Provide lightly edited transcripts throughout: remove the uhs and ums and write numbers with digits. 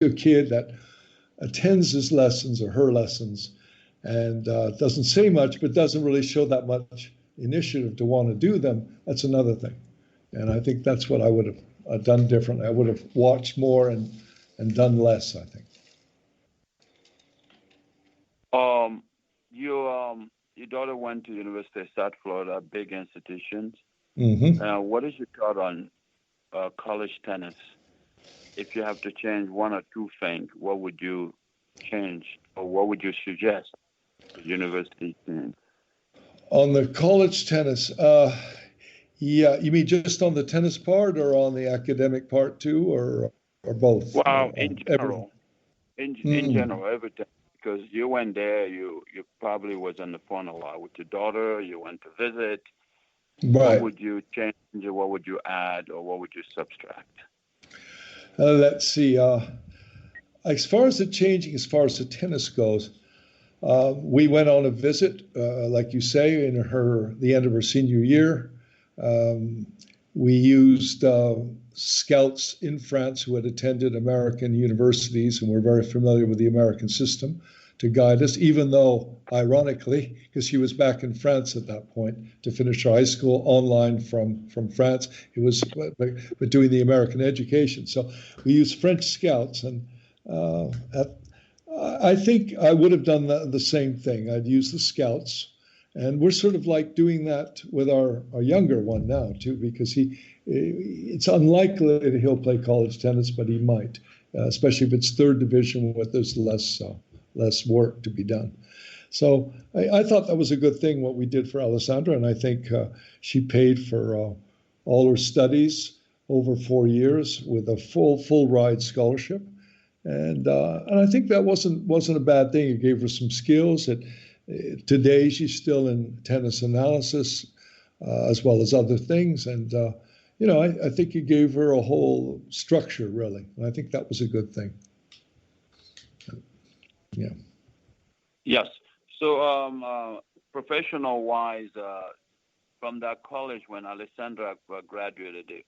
a kid that attends his lessons or her lessons and doesn't say much, but doesn't really show that much initiative to want to do them, that's another thing. And I think that's what I would have done differently. I would have watched more and done less, I think. Your daughter went to University of South Florida, big institutions. Mm-hmm. What is your thought on college tennis? If you have to change one or two things, what would you change, or what would you suggest the university change? On the college tennis, yeah, you mean just on the tennis part or on the academic part too, or both? Well, in Everything. general, in Mm, general, everything. Because you went there, you probably was on the phone a lot with your daughter. You went to visit. What right. would you change, or what would you add, or what would you subtract? Let's see. As far as the changing, as far as the tennis goes, we went on a visit, like you say, in the end of her senior year. Um, we used scouts in France who had attended American universities and were very familiar with the American system to guide us, even though, ironically, because she was back in France at that point to finish her high school online from France, it was but doing the American education. So we used French scouts, and I think I would have done the same thing. I'd use the scouts. And we're sort of like doing that with our younger one now, too, because it's unlikely that he'll play college tennis, but he might, especially if it's third division where there's less work to be done. So I thought that was a good thing, what we did for Alessandra, and I think she paid for all her studies over 4 years with a full ride scholarship. And I think that wasn't a bad thing. It gave her some skills. Today, she's still in tennis analysis as well as other things. And, I think it gave her a whole structure, really. And I think that was a good thing. Yeah. Yes. So, professional-wise, from that college when Alessandra graduated, did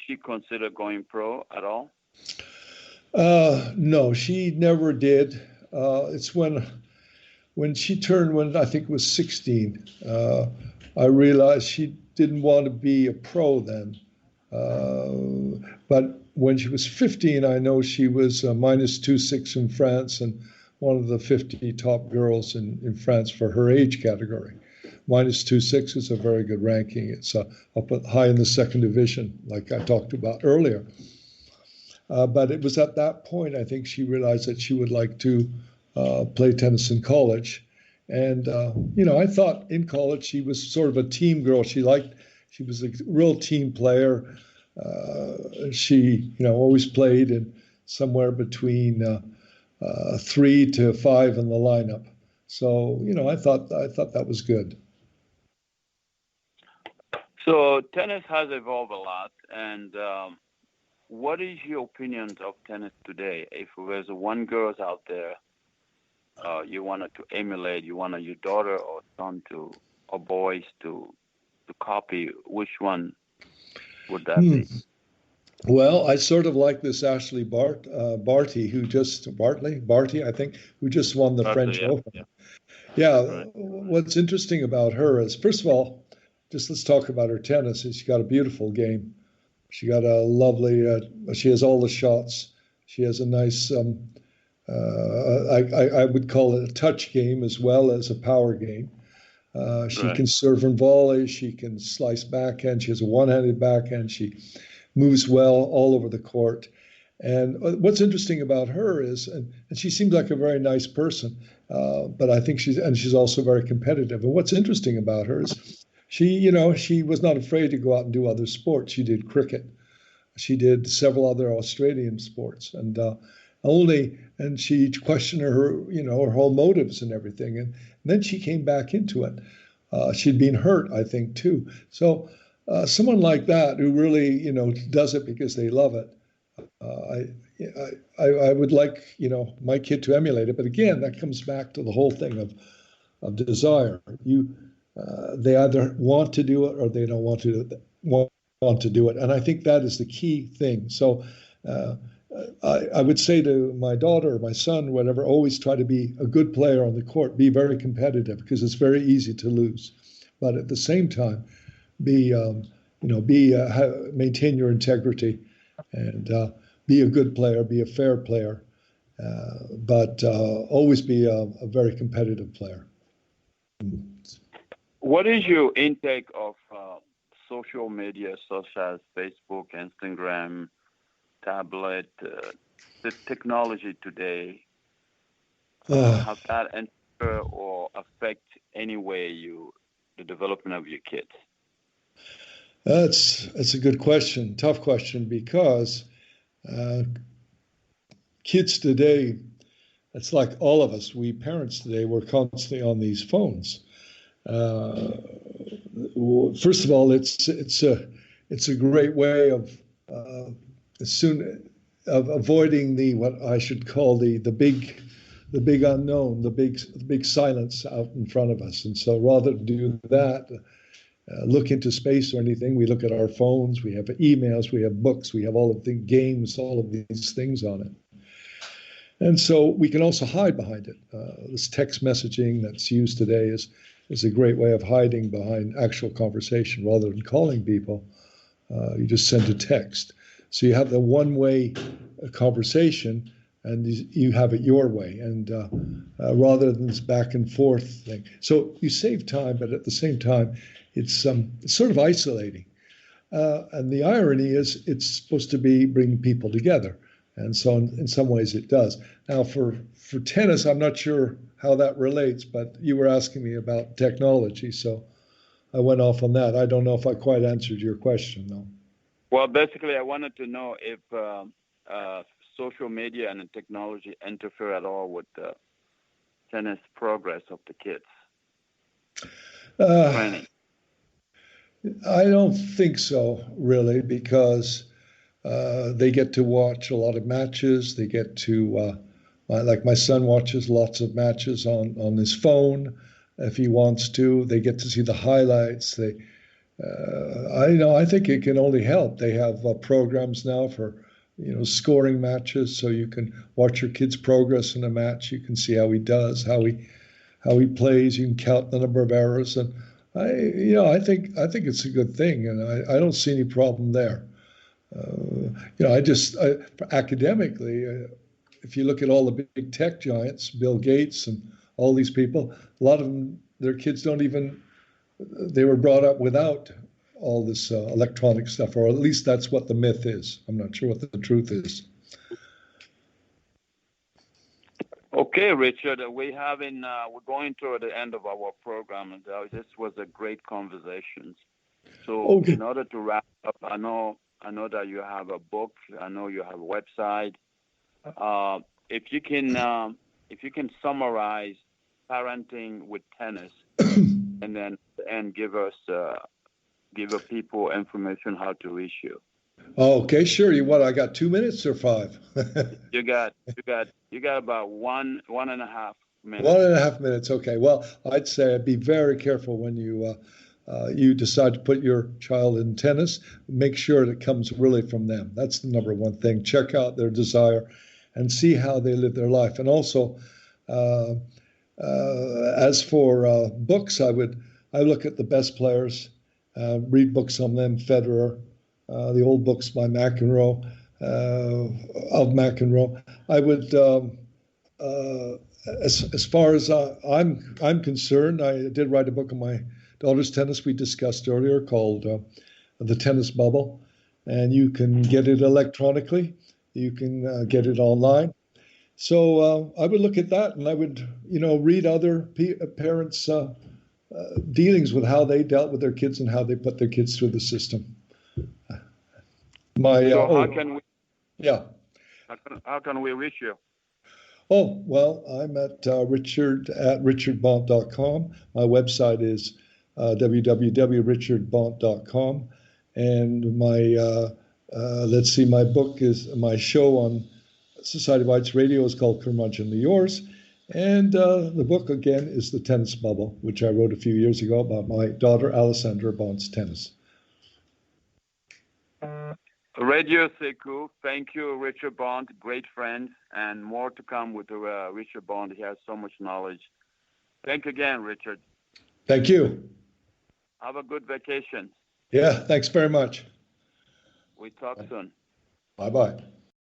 she consider going pro at all? No, she never did. It's when she turned, when I think it was 16, I realized she didn't want to be a pro then. But when she was 15, I know she was minus 2.6 in France and one of the 50 top girls in France for her age category. Minus 2.6 is a very good ranking. It's up high in the second division, like I talked about earlier. But it was at that point, I think she realized that she would like to play tennis in college. And, I thought in college she was sort of a team girl. She was a real team player. She, always played in somewhere between 3 to 5 in the lineup. So, I thought that was good. So tennis has evolved a lot, and what is your opinion of tennis today? If there's one girl out there you wanted to emulate, you wanted your daughter or son or boys to copy, which one would that be? Well, I sort of like this Ashley Barty, Barty, I think, who just won the French Open. Yeah. Right. What's interesting about her is, first of all, just let's talk about her tennis. She's got a beautiful game. She got a lovely. She has all the shots. She has a nice. I would call it a touch game as well as a power game. She can serve and volley. She can slice backhand. She has a one-handed backhand. She moves well all over the court. And what's interesting about her is, and she seems like a very nice person, but I think she's also very competitive. And what's interesting about her is she was not afraid to go out and do other sports. She did cricket. She did several other Australian sports, and she questioned her whole motives and everything. And then she came back into it. She'd been hurt, I think, too. So someone like that who really, does it because they love it, I would like, my kid to emulate it. But again, that comes back to the whole thing of desire. They either want to do it or they don't want to do it. And I think that is the key thing. So I would say to my daughter or my son, whatever, always try to be a good player on the court, be very competitive because it's very easy to lose. But at the same time, maintain your integrity and be a good player, be a fair player, but always be a very competitive player. What is your intake of social media such as Facebook, Instagram, tablet, the technology today? How that enter or affect any way the development of your kids? That's a good question, tough question, because kids today, it's like all of us, we parents today, we're constantly on these phones. First of all, it's a great way of avoiding what I should call the big unknown, the big silence out in front of us. And so rather than do that, look into space or anything, we look at our phones, we have emails, we have books, we have all of the games, all of these things on it. And so we can also hide behind it. This text messaging that's used today is a great way of hiding behind actual conversation. Rather than calling people, you just send a text. So you have the one-way conversation, and you have it your way, and rather than this back and forth thing. So you save time, but at the same time, it's sort of isolating. And the irony is it's supposed to be bringing people together. And so in some ways it does. Now for tennis, I'm not sure how that relates, but you were asking me about technology, so I went off on that. I don't know if I quite answered your question, though. Well, basically, I wanted to know if social media and technology interfere at all with the tennis progress of the kids. Training. I don't think so, really, because they get to watch a lot of matches. They get to, like my son watches lots of matches on his phone if he wants to. They get to see the highlights. I think it can only help. They have programs now for, scoring matches, so you can watch your kid's progress in a match. You can see how he does, how he plays. You can count the number of errors, and I think it's a good thing, and I don't see any problem there. Academically, if you look at all the big tech giants, Bill Gates and all these people, a lot of them, their kids they were brought up without all this electronic stuff, or at least that's what the myth is. I'm not sure what the truth is. Okay, Richard, we're going toward the end of our program, and this was a great conversation. So okay. In order to wrap up, I know that you have a book. I know you have a website. If you can summarize parenting with tennis, and give people information how to reach you. Okay, sure. I got 2 minutes or 5? You got about one and a half minutes. 1.5 minutes. Okay. Well, I'd say be very careful when you decide to put your child in tennis. Make sure it comes really from them. That's the number one thing. Check out their desire and see how they live their life. And also, as for books, I look at the best players, read books on them, Federer, the old books by McEnroe, of McEnroe. I would, as far as I'm concerned, I did write a book on my daughter's tennis we discussed earlier called The Tennis Bubble, and you can get it electronically. You can get it online. So I would look at that, and I would, read other parents' dealings with how they dealt with their kids and how they put their kids through the system. How can we? Yeah. How can we reach you? Oh, well, I'm at richard@richardbonte.com. My website is www.richardbonte.com, and my show on Society of Arts Radio is called Curmudgeonly Yours. And the book, again, is The Tennis Bubble, which I wrote a few years ago about my daughter, Alessandra Bonte's tennis. Radio Sekou. Thank you, Richard Bonte. Great friend, and more to come with Richard Bonte. He has so much knowledge. Thank you again, Richard. Thank you. Have a good vacation. Yeah, thanks very much. We talk soon. Bye-bye.